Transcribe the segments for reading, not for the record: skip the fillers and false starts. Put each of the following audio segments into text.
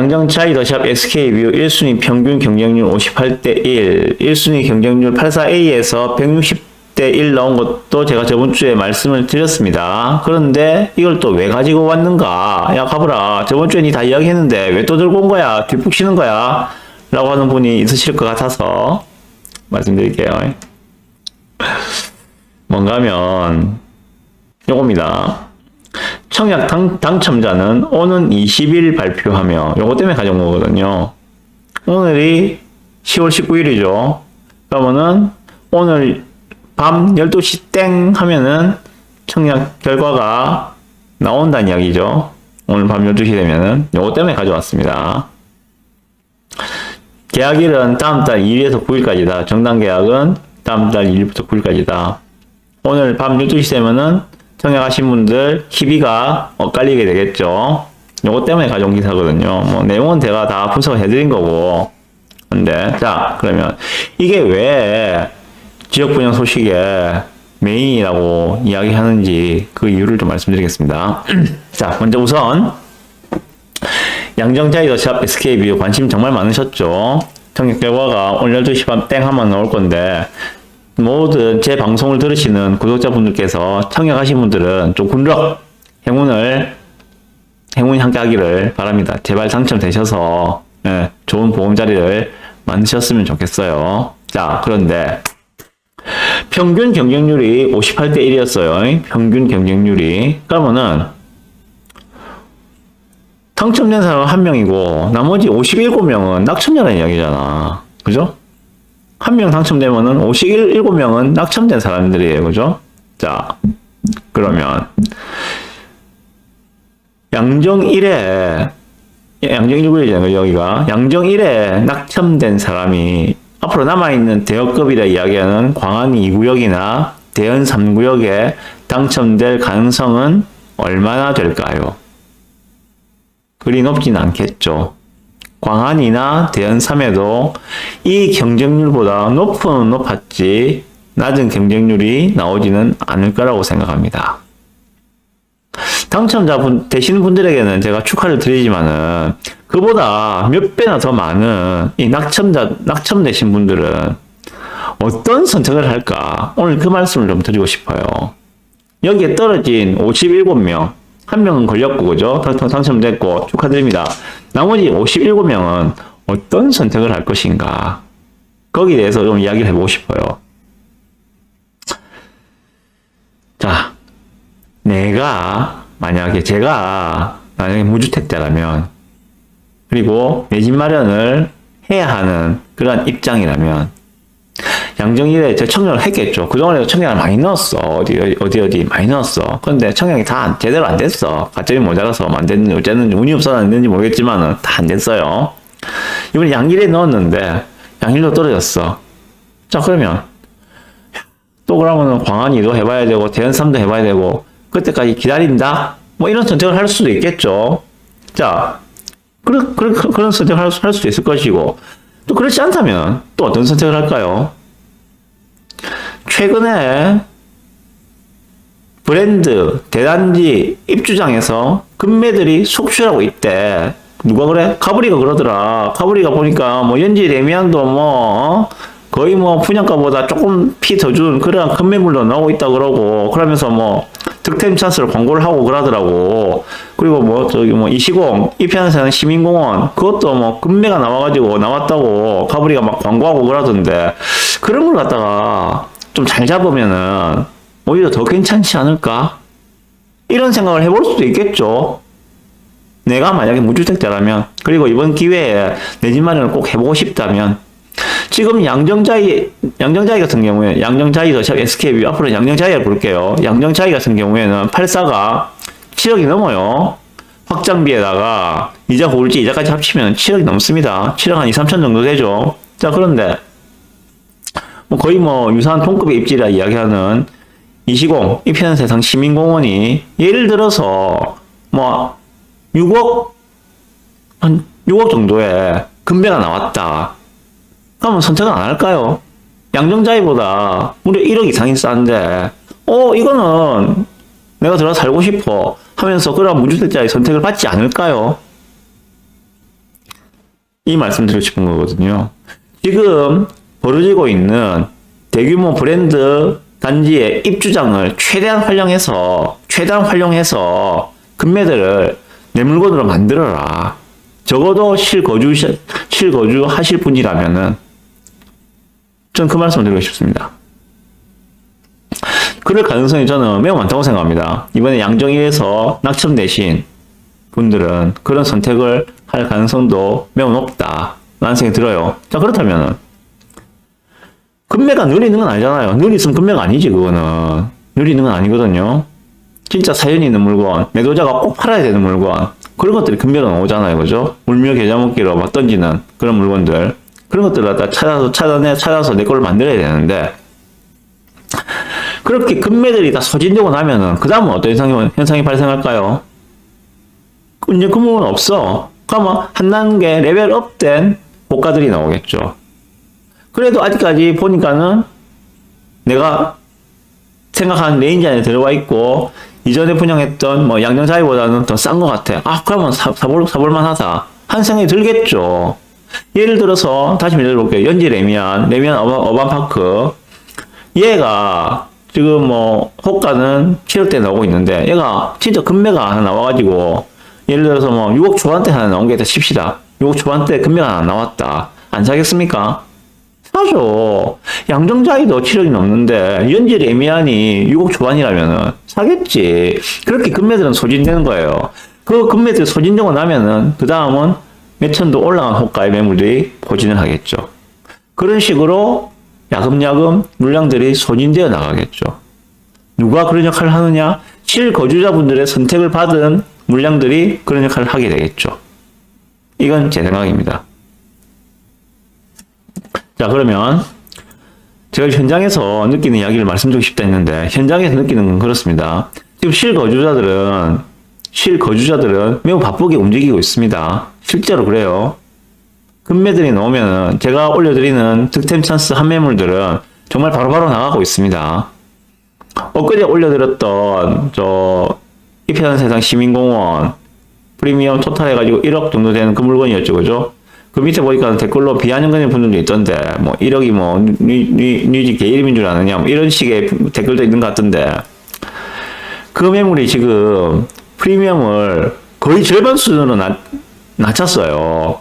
양정차이 더샵 SK뷰 1순위 평균 경쟁률 58대 1, 1순위 경쟁률 84A에서 160대 1 나온 것도 제가 저번 주에 말씀을 드렸습니다. 그런데 이걸 또 왜 가지고 왔는가? 야, 가보라. 저번 주에 니 다 이야기했는데 왜 또 들고 온 거야? 뒷북 치는 거야? 라고 하는 분이 있으실 것 같아서 말씀드릴게요. 뭔가 하면 요겁니다. 청약 당첨자는 오는 20일 발표하며 요거 때문에 가져온 거거든요. 오늘이 10월 19일이죠. 그러면은 오늘 밤 12시 땡 하면은 청약 결과가 나온다는 이야기죠. 오늘 밤 12시 되면은 요거 때문에 가져왔습니다. 계약일은 다음 달 2일에서 9일까지다. 정당 계약은 다음 달 2일부터 9일까지다. 오늘 밤 12시 되면은 청약하신 분들 희비가 엇갈리게 되겠죠. 요거 때문에 가져온 기사거든요. 뭐 내용은 제가 다 분석을 해드린 거고. 근데 자, 그러면 이게 왜 지역 분양 소식에 메인이라고 이야기하는지 그 이유를 좀 말씀드리겠습니다. 자, 먼저 우선 양정차이 더샵 SK뷰 관심 정말 많으셨죠. 청약 결과가 오늘 12시 밤 땡 하면 나올 건데 모든 제 방송을 들으시는 구독자분들께서 청약하신 분들은 좀 군럭 행운이 함께 하기를 바랍니다. 제발 당첨되셔서 좋은 보험자리를 만드셨으면 좋겠어요. 자, 그런데 평균 경쟁률이 58대 1이었어요. 평균 경쟁률이. 그러면은 당첨된 사람은 1명이고 나머지 57명은 낙첨자라는 이야기잖아. 그죠? 한 명 당첨되면은 57명은 낙첨된 사람들이에요. 그죠? 자, 그러면 양정 1회 양정 1구이잖아요. 여기가 양정 1회 낙첨된 사람이 앞으로 남아있는 대여급이라 이야기하는 광안 2구역이나 대연 3구역에 당첨될 가능성은 얼마나 될까요? 그리 높진 않겠죠. 광안이나 대연 3에도 이 경쟁률보다 높았지 낮은 경쟁률이 나오지는 않을 거라고 생각합니다. 당첨자분 되시는 분들에게는 제가 축하를 드리지만은 그보다 몇 배나 더 많은 이 낙첨되신 분들은 어떤 선택을 할까? 오늘 그 말씀을 좀 드리고 싶어요. 여기에 떨어진 57명, 한 명은 걸렸고, 그죠? 당첨됐고, 축하드립니다. 나머지 57명은 어떤 선택을 할 것인가? 거기에 대해서 좀 이야기를 해보고 싶어요. 자, 제가 만약에 무주택자라면, 그리고 내 집 마련을 해야 하는 그런 입장이라면, 양정일에 제가 청약을 했겠죠. 그동안에도 청약을 많이 넣었어. 어디 많이 넣었어. 근데 청약이 다 제대로 안 됐어. 가점이 모자라서 안 됐는지, 어쨌는지, 운이 없어서 안 됐는지 모르겠지만은 다 안 됐어요. 이번에 양일에 넣었는데, 양일로 떨어졌어. 자, 그러면, 또 그러면은 광안이도 해봐야 되고, 대연삼도 해봐야 되고, 그때까지 기다린다? 뭐 이런 선택을 할 수도 있겠죠. 자, 그런 선택을 할 수도 있을 것이고, 또 그렇지 않다면 또 어떤 선택을 할까요? 최근에 브랜드, 대단지 입주장에서 금매들이 속출하고 있대. 누가 그래? 가브리가 그러더라. 가브리가 보니까 뭐 연지 레미안도 뭐 거의 뭐 분양가보다 조금 피 더 준 그런 금매물로 나오고 있다 그러고, 그러면서 뭐 득템 찬스를 광고를 하고 그러더라고. 그리고 뭐 저기 뭐 이시공 이편에서는 시민공원 그것도 뭐 금매가 나왔다고 가브리가 막 광고하고 그러던데, 그런 걸 갖다가 좀 잘 잡으면은 오히려 더 괜찮지 않을까? 이런 생각을 해볼 수도 있겠죠. 내가 만약에 무주택자라면, 그리고 이번 기회에 내 집 마련을 꼭 해보고 싶다면, 지금 양정자이 같은 경우에, 양정자이 더샵 SK뷰, 앞으로 양정자이를 부를게요. 양정자이 같은 경우에는 84가 7억이 넘어요. 확장비에다가 이자 고울지 이자까지 합치면 7억이 넘습니다. 7억 한 2, 3천 정도 되죠. 자, 그런데 뭐 거의 뭐 유사한 동급의 입지라 이야기하는 이시공, 이편세상 시민공원이 예를 들어서 뭐 6억 정도의 금매가 나왔다. 그러면 선택은 안 할까요? 양정자이보다 무려 1억 이상이 싼데, 이거는 내가 들어가 살고 싶어 하면서 그런 무주택자의 선택을 받지 않을까요? 이 말씀 드리고 싶은 거거든요. 지금 벌어지고 있는 대규모 브랜드 단지의 입주장을 최대한 활용해서 금매들을 내 물건으로 만들어라. 적어도 실거주 하실 분이라면은 전 그 말씀을 드리고 싶습니다. 그럴 가능성이 저는 매우 많다고 생각합니다. 이번에 양정일에서 낙첨되신 분들은 그런 선택을 할 가능성도 매우 높다라는 생각이 들어요. 자, 그렇다면은 금매가 늘 있는 건 아니잖아요. 늘 있으면 금매가 아니지, 그거는. 늘 있는 건 아니거든요. 진짜 사연이 있는 물건, 매도자가 꼭 팔아야 되는 물건, 그런 것들이 금매로 나오잖아요. 그죠? 울며 겨자 먹기로 막 던지는 그런 물건들. 그런 것들을 갖다 찾아서 내 거를 만들어야 되는데, 그렇게 금매들이 다 소진되고 나면은, 그 다음은 어떤 현상이 발생할까요? 이제 그 부분은 없어. 그러면 한 단계 레벨업된 고가들이 나오겠죠. 그래도 아직까지 보니까는 내가 생각한 레인지 안에 들어와 있고, 이전에 분양했던 뭐 양정자이보다는 더 싼 것 같아. 아, 그러면 사볼만 하다. 한 생각이 들겠죠. 예를 들어서, 다시 예를 들어볼게요. 연지 레미안 어반파크. 얘가 지금 뭐, 호가는 7억대 나오고 있는데, 얘가 진짜 금매가 하나 나와가지고, 예를 들어서 뭐, 6억 초반대 하나 나온 게 있다 칩시다. 6억 초반대 금매가 하나 나왔다. 안 사겠습니까? 사죠. 양정자이도 7억이 넘는데 연지 레미안이 6억 초반이라면은 사겠지. 그렇게 금매들은 소진되는 거예요. 그 금매들이 소진되고 나면은 그 다음은 몇천도 올라간 호가의 매물들이 포진을 하겠죠. 그런 식으로 야금야금 물량들이 소진되어 나가겠죠. 누가 그런 역할을 하느냐? 실거주자분들의 선택을 받은 물량들이 그런 역할을 하게 되겠죠. 이건 제 생각입니다. 자, 그러면 제가 현장에서 느끼는 이야기를 말씀드리고 싶다 했는데, 현장에서 느끼는 건 그렇습니다. 지금 실거주자들은 매우 바쁘게 움직이고 있습니다. 실제로 그래요. 금매들이 나오면은 제가 올려드리는 득템 찬스 한매물들은 정말 바로바로 나가고 있습니다. 엊그제 올려드렸던 이편한 세상 시민공원 프리미엄 토탈 해가지고 1억 정도 되는 그 물건이었죠, 그죠? 그 밑에 보니까 댓글로 비아냥거리는 분들도 있던데, 뭐, 1억이 뭐, 니지 개 이름인 줄 아느냐, 뭐, 이런 식의 댓글도 있는 것 같던데, 그 매물이 지금 프리미엄을 거의 절반 수준으로 낮췄어요.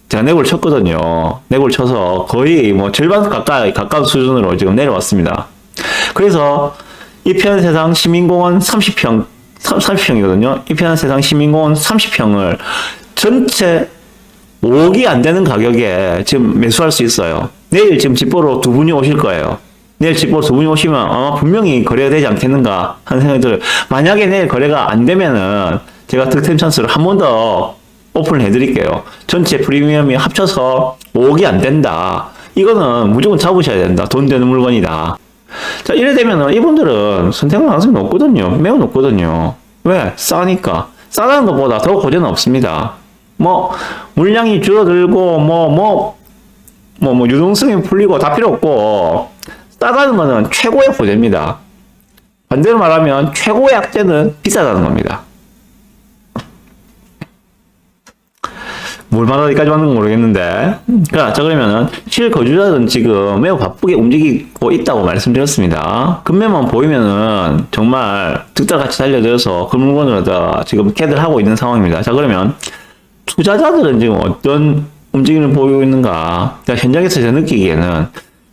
제가 내고를 쳤거든요. 내고를 쳐서 거의 뭐 절반 가까운 수준으로 지금 내려왔습니다. 그래서 이편 세상 시민공원 30평이거든요. 이편 세상 시민공원 30평을 전체 5억이 안 되는 가격에 지금 매수할 수 있어요. 내일 지금 집보러 두 분이 오실 거예요. 내일 집보러 두 분이 오시면 아마 분명히 거래가 되지 않겠는가 하는 생각이 들어요. 만약에 내일 거래가 안 되면은 제가 득템 찬스를 한 번 더 오픈을 해드릴게요. 전체 프리미엄이 합쳐서 5억이 안 된다. 이거는 무조건 잡으셔야 된다. 돈 되는 물건이다. 자, 이래 되면은 이분들은 선택할 가능성이 높거든요. 매우 높거든요. 왜? 싸니까. 싸다는 것보다 더 고전은 없습니다. 뭐, 물량이 줄어들고, 유동성이 풀리고 다 필요 없고, 싸다는 거는 최고의 고제입니다. 반대로 말하면 최고의 약재는 비싸다는 겁니다. 뭘 말하기까지 맞는 건 모르겠는데. 자, 그러면은, 실거주자들은 지금 매우 바쁘게 움직이고 있다고 말씀드렸습니다. 금매만 보이면은 정말 득달같이 달려들어서 그 물건으로 다 지금 캐들 하고 있는 상황입니다. 자, 그러면, 투자자들은 지금 어떤 움직임을 보이고 있는가? 현장에서 제가 느끼기에는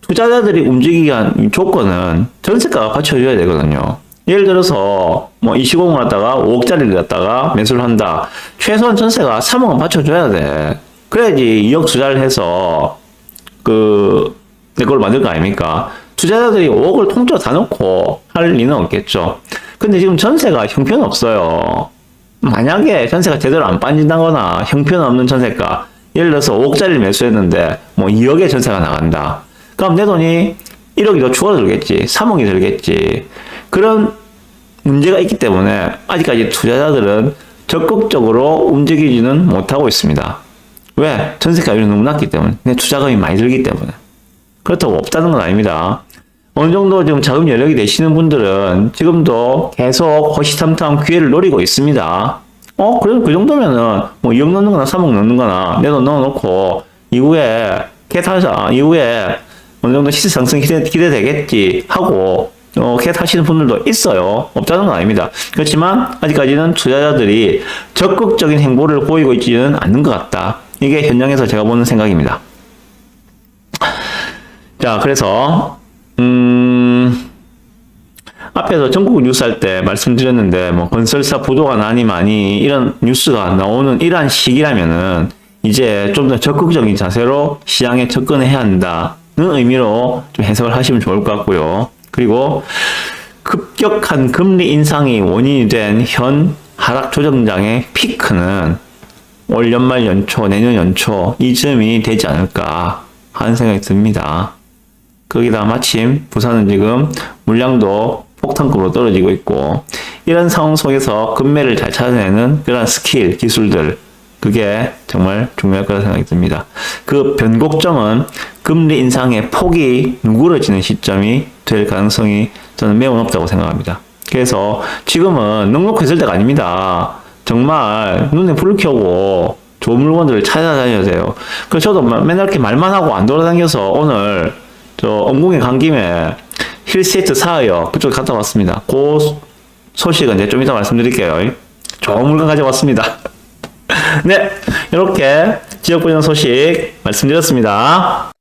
투자자들이 움직이기 위한 조건은 전세가가 받쳐줘야 되거든요. 예를 들어서 뭐 이 시공을 갖다가 5억짜리를 갖다가 매수를 한다. 최소한 전세가 3억은 받쳐줘야 돼. 그래야지 2억 투자를 해서 내 걸 만들 거 아닙니까? 투자자들이 5억을 통째로 다 넣고 할 리는 없겠죠. 근데 지금 전세가 형편없어요. 만약에 전세가 제대로 안 빠진다거나 형편없는 전세가, 예를 들어서 5억짜리를 매수했는데 뭐 2억의 전세가 나간다. 그럼 내 돈이 1억이 더 추가로 들겠지. 3억이 들겠지. 그런 문제가 있기 때문에 아직까지 투자자들은 적극적으로 움직이지는 못하고 있습니다. 왜? 전세가율이 너무 낮기 때문에. 내 투자금이 많이 들기 때문에. 그렇다고 없다는 건 아닙니다. 어느 정도 지금 자금 여력이 되시는 분들은 지금도 계속 호시탐탐 기회를 노리고 있습니다. 그래도 그 정도면은 뭐 2억 넣는 거나 3억 넣는 거나 내 돈 넣어놓고 이후에 캣하자 이후에 어느 정도 시세 상승 기대되겠지 하고 캣 하시는 분들도 있어요. 없다는 건 아닙니다. 그렇지만 아직까지는 투자자들이 적극적인 행보를 보이고 있지는 않는 것 같다. 이게 현장에서 제가 보는 생각입니다. 자, 그래서 앞에서 전국 뉴스 할 때 말씀드렸는데 뭐 건설사 부도가 나니 많이 이런 뉴스가 나오는 이러한 시기라면은 이제 좀 더 적극적인 자세로 시장에 접근해야 한다는 의미로 좀 해석을 하시면 좋을 것 같고요. 그리고 급격한 금리 인상이 원인이 된 현 하락 조정장의 피크는 올 연말 연초, 내년 연초 이쯤이 되지 않을까 하는 생각이 듭니다. 거기다 마침 부산은 지금 물량도 폭탄급으로 떨어지고 있고 이런 상황 속에서 금매를 잘 찾아내는 그런 스킬, 기술들 그게 정말 중요할 거라 생각이 듭니다. 그 변곡점은 금리 인상의 폭이 누그러지는 시점이 될 가능성이 저는 매우 높다고 생각합니다. 그래서 지금은 넉넉했을 때가 아닙니다. 정말 눈에 불을 켜고 좋은 물건들을 찾아다녀야 돼요. 그래서 저도 맨날 이렇게 말만 하고 안 돌아다녀서 오늘 저 엄궁에 간 김에 힐세트 사요. 그쪽 갔다 왔습니다. 그 소식은 이제 좀 이따 말씀드릴게요. 좋은 물건 가져왔습니다. 네, 이렇게 지역 분양 소식 말씀드렸습니다.